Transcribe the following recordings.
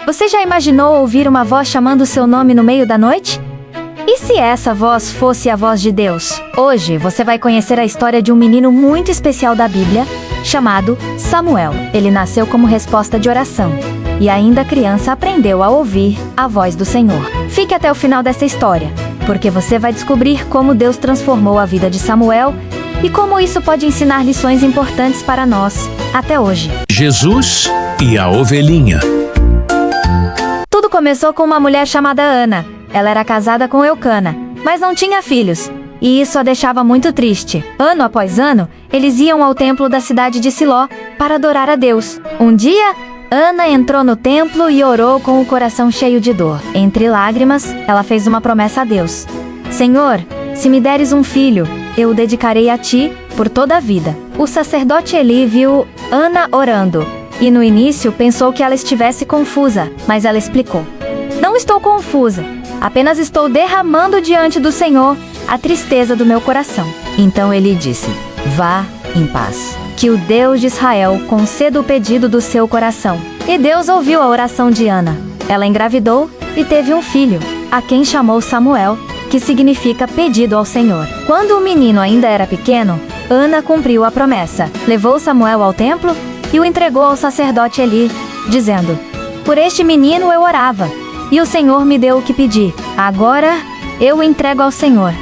Você já imaginou ouvir uma voz chamando seu nome no meio da noite? E se essa voz fosse a voz de Deus? Hoje você vai conhecer a história de um menino muito especial da Bíblia, chamado Samuel. Ele nasceu como resposta de oração, e ainda criança aprendeu a ouvir a voz do Senhor. Fique até o final dessa história, porque você vai descobrir como Deus transformou a vida de Samuel e como isso pode ensinar lições importantes para nós, até hoje. Jesus e a ovelhinha. Tudo começou com uma mulher chamada Ana. Ela era casada com Eucana, mas não tinha filhos, e isso a deixava muito triste. Ano após ano, eles iam ao templo da cidade de Siló para adorar a Deus. Um dia, Ana entrou no templo e orou com o coração cheio de dor. Entre lágrimas, ela fez uma promessa a Deus: Senhor, se me deres um filho, eu o dedicarei a ti por toda a vida. O sacerdote Eli viu Ana orando, e no início pensou que ela estivesse confusa, mas ela explicou: Não estou confusa, apenas estou derramando diante do Senhor a tristeza do meu coração. Então ele disse: Vá em paz. Que o Deus de Israel conceda o pedido do seu coração. E Deus ouviu a oração de Ana. Ela engravidou e teve um filho, a quem chamou Samuel, que significa pedido ao Senhor. Quando o menino ainda era pequeno, Ana cumpriu a promessa. Levou Samuel ao templo e o entregou ao sacerdote Eli, dizendo: Por este menino eu orava, e o Senhor me deu o que pedi. Agora eu o entrego ao Senhor,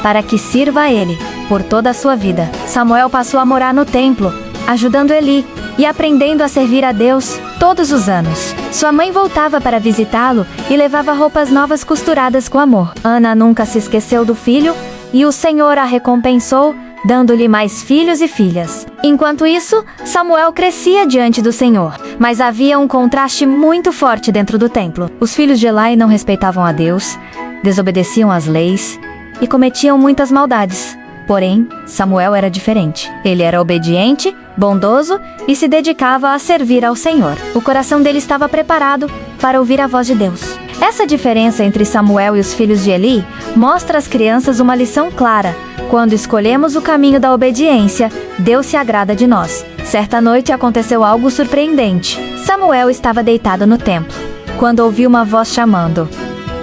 para que sirva a Ele por toda a sua vida. Samuel passou a morar no templo, ajudando Eli e aprendendo a servir a Deus todos os anos. Sua mãe voltava para visitá-lo e levava roupas novas costuradas com amor. Ana nunca se esqueceu do filho, e o Senhor a recompensou, dando-lhe mais filhos e filhas. Enquanto isso, Samuel crescia diante do Senhor, mas havia um contraste muito forte dentro do templo. Os filhos de Eli não respeitavam a Deus, desobedeciam às leis e cometiam muitas maldades. Porém, Samuel era diferente. Ele era obediente, bondoso e se dedicava a servir ao Senhor. O coração dele estava preparado para ouvir a voz de Deus. Essa diferença entre Samuel e os filhos de Eli mostra às crianças uma lição clara. Quando escolhemos o caminho da obediência, Deus se agrada de nós. Certa noite aconteceu algo surpreendente. Samuel estava deitado no templo, quando ouviu uma voz chamando: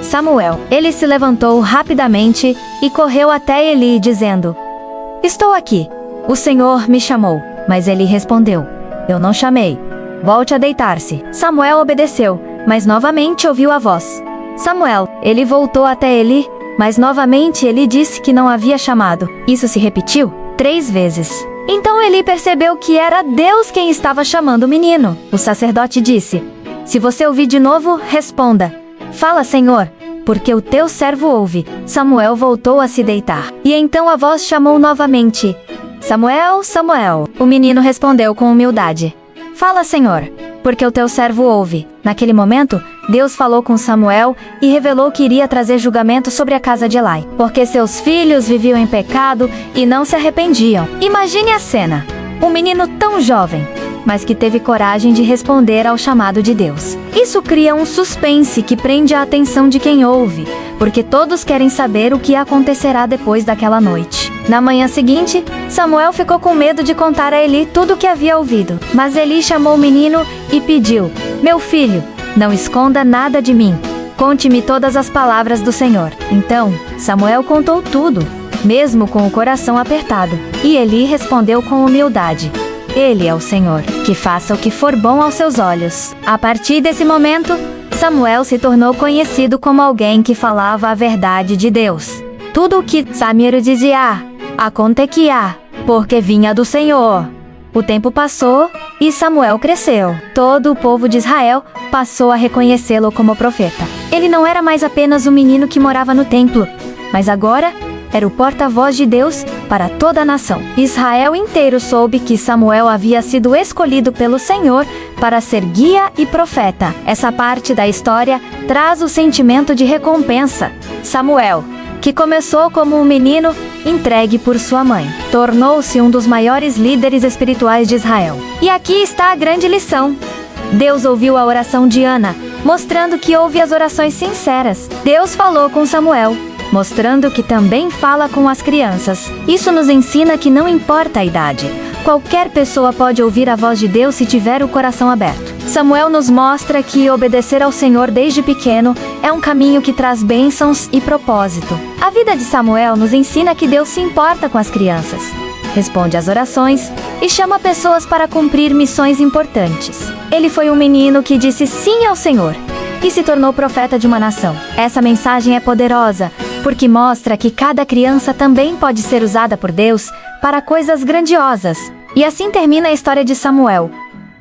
Samuel. Ele se levantou rapidamente e correu até Eli, dizendo: Estou aqui. O Senhor me chamou. Mas Eli respondeu: Eu não chamei. Volte a deitar-se. Samuel obedeceu, mas novamente ouviu a voz: Samuel. Ele voltou até Eli, mas novamente Eli disse que não havia chamado. Isso se repetiu 3 vezes. Então Eli percebeu que era Deus quem estava chamando o menino. O sacerdote disse: Se você ouvir de novo, responda: Fala, Senhor, porque o teu servo ouve. Samuel voltou a se deitar. E então a voz chamou novamente: Samuel, Samuel. O menino respondeu com humildade: Fala, Senhor, porque o teu servo ouve. Naquele momento, Deus falou com Samuel e revelou que iria trazer julgamento sobre a casa de Eli, porque seus filhos viviam em pecado e não se arrependiam. Imagine a cena: um menino tão jovem, mas que teve coragem de responder ao chamado de Deus. Isso cria um suspense que prende a atenção de quem ouve, porque todos querem saber o que acontecerá depois daquela noite. Na manhã seguinte, Samuel ficou com medo de contar a Eli tudo o que havia ouvido. Mas Eli chamou o menino e pediu: Meu filho, não esconda nada de mim. Conte-me todas as palavras do Senhor. Então, Samuel contou tudo, mesmo com o coração apertado. E Eli respondeu com humildade: Ele é o Senhor, que faça o que for bom aos seus olhos. A partir desse momento, Samuel se tornou conhecido como alguém que falava a verdade de Deus. Tudo o que Samuel dizia acontecia, porque vinha do Senhor. O tempo passou e Samuel cresceu. Todo o povo de Israel passou a reconhecê-lo como profeta. Ele não era mais apenas um menino que morava no templo, mas agora era o porta-voz de Deus para toda a nação. Israel inteiro soube que Samuel havia sido escolhido pelo Senhor para ser guia e profeta. Essa parte da história traz o sentimento de recompensa. Samuel, que começou como um menino entregue por sua mãe, tornou-se um dos maiores líderes espirituais de Israel. E aqui está a grande lição. Deus ouviu a oração de Ana, mostrando que ouve as orações sinceras. Deus falou com Samuel, mostrando que também fala com as crianças. Isso nos ensina que não importa a idade, Qualquer pessoa pode ouvir a voz de Deus se tiver o coração aberto. Samuel nos mostra que obedecer ao Senhor desde pequeno é um caminho que traz bênçãos e propósito. A vida de Samuel nos ensina que Deus se importa com as crianças, responde às orações e chama pessoas para cumprir missões importantes. Ele foi um menino que disse sim ao Senhor e se tornou profeta de uma nação. Essa mensagem é poderosa porque mostra que cada criança também pode ser usada por Deus para coisas grandiosas. E assim termina a história de Samuel.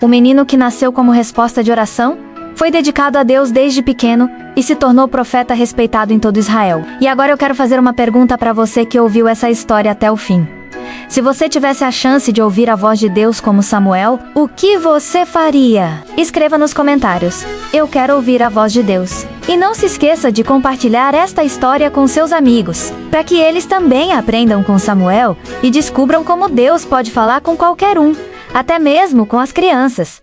O menino que nasceu como resposta de oração, foi dedicado a Deus desde pequeno e se tornou profeta respeitado em todo Israel. E agora eu quero fazer uma pergunta para você que ouviu essa história até o fim. Se você tivesse a chance de ouvir a voz de Deus como Samuel, o que você faria? Escreva nos comentários. Eu quero ouvir a voz de Deus. E não se esqueça de compartilhar esta história com seus amigos, para que eles também aprendam com Samuel e descubram como Deus pode falar com qualquer um, até mesmo com as crianças.